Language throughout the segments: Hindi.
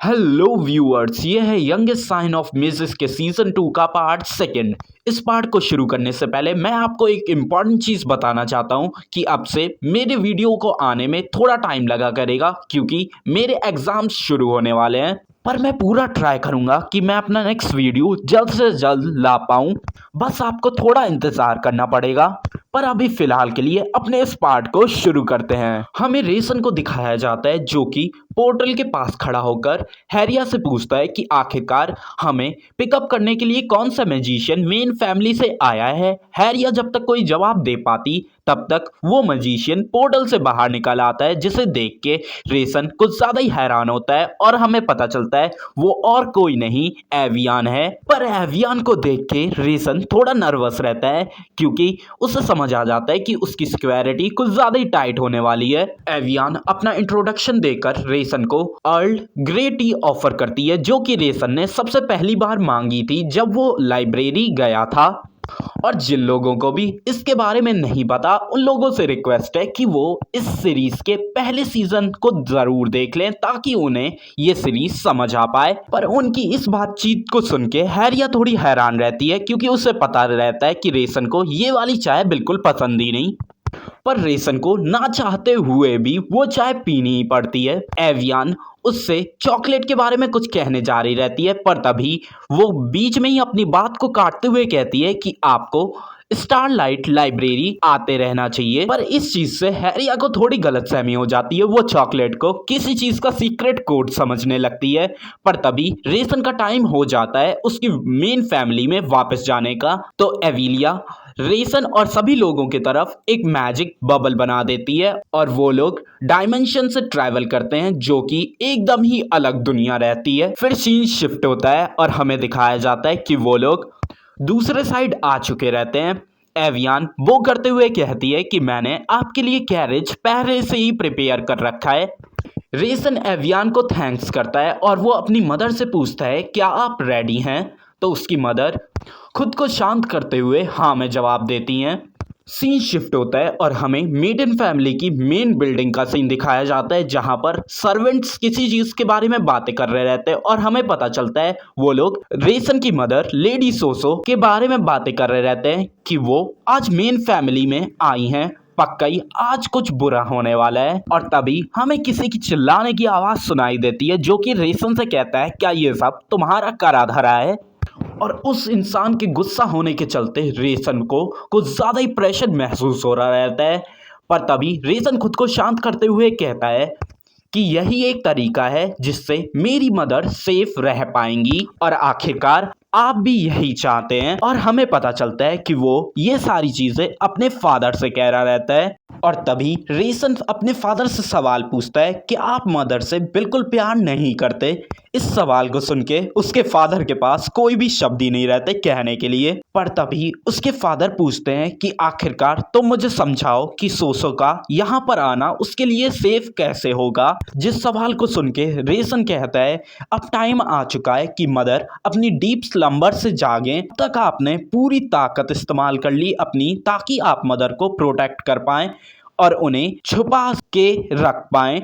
हेलो व्यूअर्स, ये है यंगेस्ट साइन ऑफ मिसेस के सीजन 2 का पार्ट सेकंड। इस पार्ट को शुरू करने से पहले मैं आपको एक इम्पॉर्टेंट चीज़ बताना चाहता हूँ कि अब से मेरे वीडियो को आने में थोड़ा टाइम लगा करेगा क्योंकि मेरे एग्जाम्स शुरू होने वाले हैं। पर मैं पूरा ट्राई करूँगा कि मैं अपना नेक्स्ट वीडियो जल्द से जल्द ला पाऊँ। बस आपको थोड़ा इंतज़ार करना पड़ेगा। पर अभी फिलहाल के लिए अपने इस पार्ट को शुरू करते हैं। हमें रेसन को दिखाया जाता है जो कि पोर्टल के पास खड़ा होकर हैरिया से पूछता है कि आखिरकार हमें पिकअप करने के लिए कौन सा मैजिशियन मेन फैमिली से आया है। हैरिया जब तक कोई जवाब दे पाती तब तक वो मैजिशियन पोर्टल से बाहर निकल आता है, जिसे देख के रेसन कुछ ज्यादा ही हैरान होता है और हमें पता चलता है वो और कोई नहीं एवियन है। पर एवियन को देख के रेसन थोड़ा नर्वस रहता है क्योंकि उसे समझ आ जाता है कि उसकी सिक्योरिटी कुछ ज्यादा ही टाइट होने वाली है। एवियन अपना इंट्रोडक्शन देकर रेसन को अर्ल ग्रे टी ऑफर करती है जो कि रेसन ने सबसे पहली बार मांगी थी जब वो लाइब्रेरी गया था। और जिन लोगों को भी इसके बारे में नहीं पता उन लोगों से रिक्वेस्ट है कि वो इस सीरीज के पहले सीजन को जरूर देख लें ताकि उन्हें ये सीरीज समझ आ पाए। पर उनकी इस बातचीत को सुन के हैरिया थोड़ी हैरान रहती है क्योंकि उसे पता रहता है कि रेसन को ये वाली चाय बिल्कुल पसंद ही नहीं। पर रेसन को ना चाहते हुए भी वो चाय पीनी ही पड़ती है। एवियन उससे चॉकलेट के बारे में कुछ कहने जा रही रहती है पर तभी वो बीच में ही अपनी बात को काटते हुए कहती है कि आपको स्टारलाइट लाइब्रेरी आते रहना चाहिए। पर इस चीज से हैरिया को थोड़ी गलतफहमी हो जाती है। वो चॉकलेट को किसी चीज का सीक्रेट कोड समझने लगती है। पर तभी रेसन का टाइम हो जाता है उसकी मेन फैमिली में वापस जाने का। तो एविलिया रेसन और सभी लोगों की तरफ एक मैजिक बबल बना देती है और वो लोग डायमेंशन से ट्रैवल करते हैं जो कि एकदम ही अलग दुनिया रहती है। फिर सीन शिफ्ट होता है और हमें दिखाया जाता है कि वो लोग दूसरे साइड आ चुके रहते हैं। एवियन वो करते हुए कहती है कि मैंने आपके लिए कैरेज पहले से ही प्रिपेयर कर रखा है। रेसन एवियन को थैंक्स करता है और वो अपनी मदर से पूछता है क्या आप रेडी हैं। तो उसकी मदर खुद को शांत करते हुए हाँ में जवाब देती हैं। सीन शिफ्ट होता है और हमें मेडन फैमिली की मेन बिल्डिंग का सीन दिखाया जाता है जहां पर सर्वेंट्स किसी चीज के बारे में बातें कर रहे रहते हैं और हमें पता चलता है वो लोग रेसन की मदर लेडी सोसो के बारे में बातें कर रहे रहते हैं कि वो आज मेन फैमिली में आई हैं। पक्का ही आज कुछ बुरा होने वाला है। और तभी हमें किसी की चिल्लाने की आवाज सुनाई देती है जो कि रेसन से कहता है क्या ये सब तुम्हारा करा धरा है। और उस इंसान के गुस्सा होने के चलते रेसन को कुछ ज्यादा ही प्रेशर महसूस हो रहा रहता है। पर तभी रेसन खुद को शांत करते हुए कहता है कि यही एक तरीका है जिससे मेरी मदर सेफ रह पाएंगी और आखिरकार आप भी यही चाहते हैं। और हमें पता चलता है कि वो ये सारी चीजें अपने फादर से कह रहा रहता है। और तभी रेसन अपने फादर से सवाल पूछता है कि आप मदर से बिल्कुल प्यार नहीं करते। इस सवाल को सुन के उसके फादर के पास कोई भी शब्द ही नहीं रहते कहने के लिए। पर तभी उसके फादर पूछते हैं कि आखिरकार तुम मुझे समझाओ कि सोसो का यहाँ पर आना उसके लिए सेफ कैसे होगा। जिस सवाल को सुन के रेसन कहता है अब टाइम आ चुका है कि मदर अपनी डीप स्लम्बर से जागें। तक आपने पूरी ताकत इस्तेमाल कर ली अपनी ताकि आप मदर को प्रोटेक्ट कर पाएं और उन्हें छुपा के रख पाएं।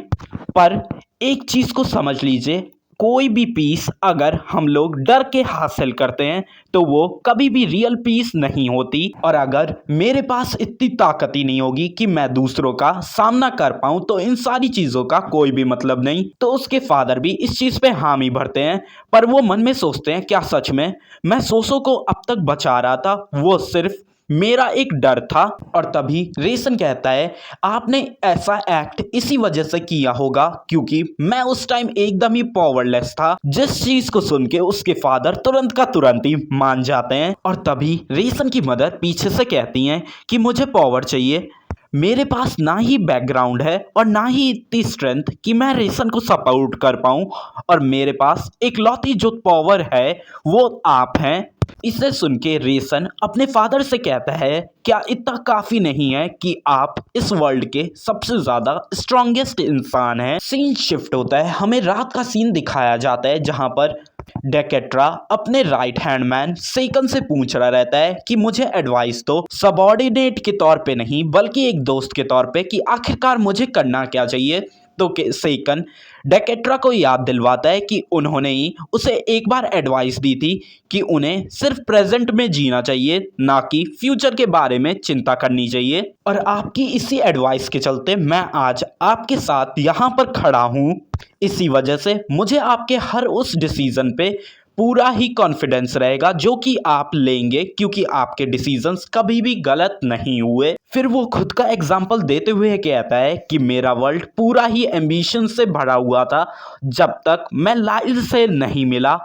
पर एक चीज को समझ लीजिए, कोई भी पीस अगर हम लोग डर के हासिल करते हैं तो वो कभी भी रियल पीस नहीं होती। और अगर मेरे पास इतनी ताकत ही नहीं होगी कि मैं दूसरों का सामना कर पाऊं तो इन सारी चीजों का कोई भी मतलब नहीं। तो उसके फादर भी इस चीज पे हामी भरते हैं। पर वो मन में सोचते हैं क्या सच में मैं सोसो को अब तक बचा रहा था, वो सिर्फ मेरा एक डर था। और तभी रेसन कहता है आपने ऐसा एक्ट इसी वजह से किया होगा क्योंकि मैं उस टाइम एकदम ही पावरलेस था। जिस चीज को सुन के उसके फादर तुरंत का तुरंत ही मान जाते हैं। और तभी रेसन की मदर पीछे से कहती हैं कि मुझे पावर चाहिए। मेरे पास ना ही बैकग्राउंड है और ना ही इतनी स्ट्रेंथ कि मैं रेसन को सपोर्ट कर पाऊं और मेरे पास एक लौती जो पावर है वो आप हैं। इसे सुन के रेसन अपने फादर से कहता है क्या इतना काफी नहीं है कि आप इस वर्ल्ड के सबसे ज्यादा स्ट्रॉन्गेस्ट इंसान हैं। सीन शिफ्ट होता है, हमें रात का सीन दिखाया जाता है जहां पर डेकेट्रा अपने राइट हैंड मैन सेकन से पूछ रहा रहता है कि मुझे एडवाइस दो सबॉर्डिनेट के तौर पे नहीं बल्कि एक दोस्त के तौर पे कि आखिरकार मुझे करना क्या चाहिए। तो सेकन डेकेट्रा को याद दिलवाता है कि उन्होंने ही उसे एक बार एडवाइस दी थी कि उन्हें सिर्फ प्रेजेंट में जीना चाहिए, ना कि फ्यूचर के बारे में चिंता करनी चाहिए। और आपकी इसी एडवाइस के चलते मैं आज आपके साथ यहाँ पर खड़ा हूँ। इसी वजह से मुझे आपके हर उस डिसीजन पे पूरा ही कॉन्फिडेंस रहेगा जो कि आप लेंगे, क्योंकि आपके डिसीजंस कभी भी गलत नहीं हुए। फिर वो खुद का एग्जाम्पल देते हुए कहता है कि मेरा वर्ल्ड पूरा ही एम्बिशन से भरा हुआ था जब तक मैं लाइल से नहीं मिला,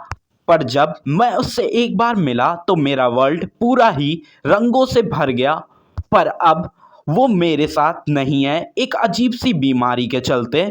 पर जब मैं उससे एक बार मिला तो मेरा वर्ल्ड पूरा ही रंगों से भर गया। पर अब वो मेरे साथ नहीं है एक अजीब सी बीमारी के चलते।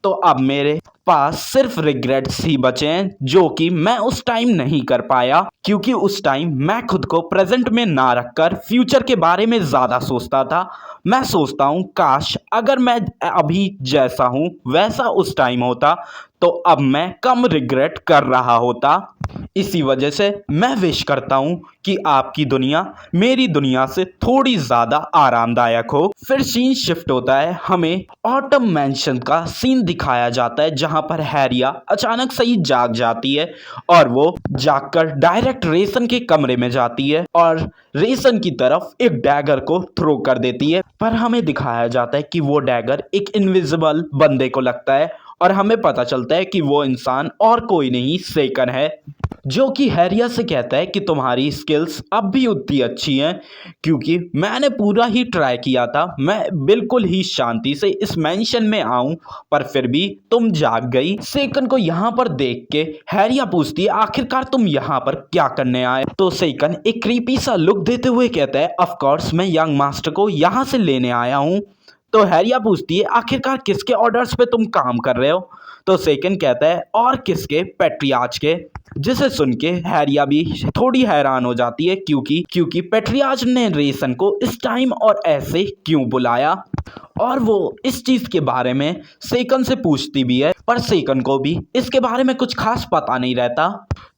तो अब मेरे पास सिर्फ रिग्रेट्स ही बचे हैं जो कि मैं उस टाइम नहीं कर पाया, क्योंकि उस टाइम मैं खुद को प्रेजेंट में ना रखकर फ्यूचर के बारे में ज़्यादा सोचता था। मैं सोचता हूँ काश अगर मैं अभी जैसा हूँ वैसा उस टाइम होता तो अब मैं कम रिग्रेट कर रहा होता। इसी वजह से मैं विश करता हूँ कि आपकी दुनिया मेरी दुनिया से थोड़ी ज़्यादा आरामदायक हो। फिर सीन शिफ्ट होता है, हमें ऑटम मैंशन का सीन दिखाया जाता है जहाँ पर हैरिया अचानक से ही जाग जाती है और वो जागकर डायरेक्ट रेसन के कमरे में जाती है और रेसन की तरफ एक डैगर को थ्रो कर देती है। पर हमें दिखाया जाता है कि वो डैगर एक इनविजिबल बंदे को लगता है और हमें पता चलता है कि वो इंसान और कोई नहीं सेकन है, जो कि हैरिया से कहता है कि तुम्हारी स्किल्स अब भी उतनी अच्छी हैं, क्योंकि मैंने पूरा ही ट्राई किया था, मैं बिल्कुल ही शांति से इस मेंशन में आऊं पर फिर भी तुम जाग गई। सेकन को यहाँ पर देख के हैरिया पूछती है आखिरकार तुम यहाँ पर क्या करने आए। तो सेकन एक क्रीपी सा लुक देते हुए कहता है ऑफ कोर्स मैं यंग मास्टर को यहाँ से लेने आया हूँ। तो हैरिया पूछती है आखिरकार किसके ऑर्डर्स पे तुम काम कर रहे हो। तो सेकन कहता है और किसके, पेट्रियार्च के। जिसे सुन के हैरिया भी थोड़ी हैरान हो जाती है क्योंकि पेट्रियार्च ने रेसन को इस टाइम और ऐसे क्यों बुलाया, और वो इस चीज के बारे में सेकन से पूछती भी है, पर सेकन को भी इसके बारे में कुछ खास पता नहीं रहता।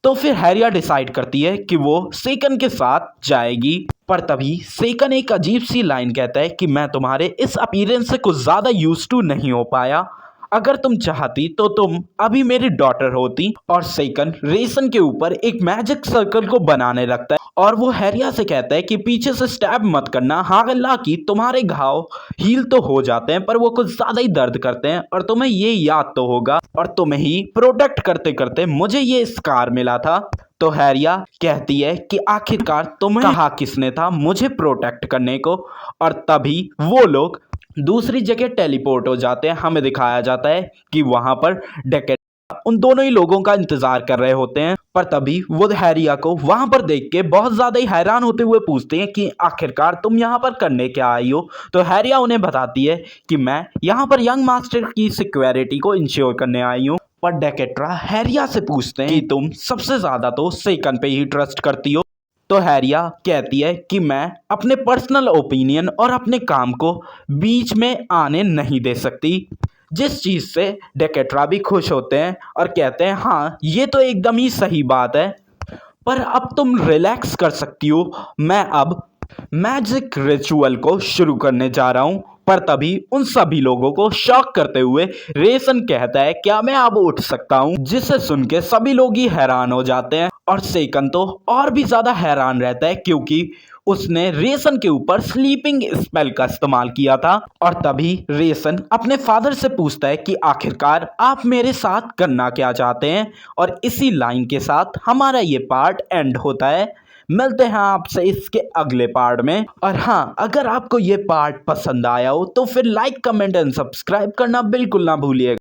तो फिर हैरिया डिसाइड करती है कि वो सेकन के साथ जाएगी। पर तभी सेकन एक अजीब सी लाइन कहता है कि मैं तुम्हारे इस अपीयरेंस से कुछ ज़्यादा यूज टू नहीं हो पाया, अगर तुम चाहती तो तुम अभी मेरी डॉटर होती। और सेकन रेसन के ऊपर एक मैजिक सर्कल को बनाने लगता है और वो हैरिया से कहता है कि पीछे से स्टैब मत करना, हालांकि तुम्हारे घाव हील तो हो जाते हैं पर वो कुछ ज़्यादा ही दर्द करते हैं और तुम्हें ये याद तो होगा, और तुम्हें ही प्रोटेक्ट करते करते मुझे ये स्कार मिला था। तो हैरिया कहती है कि आखिरकार तुम्हें कहा किसने था मुझे प्रोटेक्ट करने को, और तभी वो लोग दूसरी जगह टेलीपोर्ट हो जाते हैं। हमें दिखाया जाता है कि वहां पर डेकेट्रा उन दोनों ही लोगों का इंतजार कर रहे होते हैं। पर तभी वो हैरिया को वहां पर देख के बहुत ज्यादा ही हैरान होते हुए पूछते हैं कि आखिरकार तुम यहाँ पर करने क्या आई हो। तो हैरिया उन्हें बताती है कि मैं यहाँ पर यंग मास्टर की सिक्योरिटी को इंश्योर करने आई हूँ। पर डेकेट्रा हैरिया से पूछते हैं कि तुम सबसे ज्यादा तो सेकन पे ही ट्रस्ट करती हो। तो हैरिया कहती है कि मैं अपने पर्सनल ओपिनियन और अपने काम को बीच में आने नहीं दे सकती, जिस चीज़ से डेकेट्रा भी खुश होते हैं और कहते हैं हाँ ये तो एकदम ही सही बात है, पर अब तुम रिलैक्स कर सकती हो, मैं अब मैजिक रिचुअल को शुरू करने जा रहा हूँ। पर तभी उन सभी लोगों को शॉक करते हुए रेसन कहता है क्या मैं अब उठ सकता हूँ, जिसे सुन के सभी लोग ही हैरान हो जाते हैं और सेकन तो और भी ज्यादा हैरान रहता है क्योंकि उसने रेसन के ऊपर स्लीपिंग स्पेल का इस्तेमाल किया था। और तभी रेसन अपने फादर से पूछता है कि आखिरकार आप मेरे साथ करना क्या चाहते हैं, और इसी लाइन के साथ हमारा ये पार्ट एंड होता है। मिलते हैं आपसे इसके अगले पार्ट में। और हाँ, अगर आपको ये पार्ट पसंद आया हो तो फिर लाइक, कमेंट एंड सब्सक्राइब करना बिल्कुल ना भूलिएगा।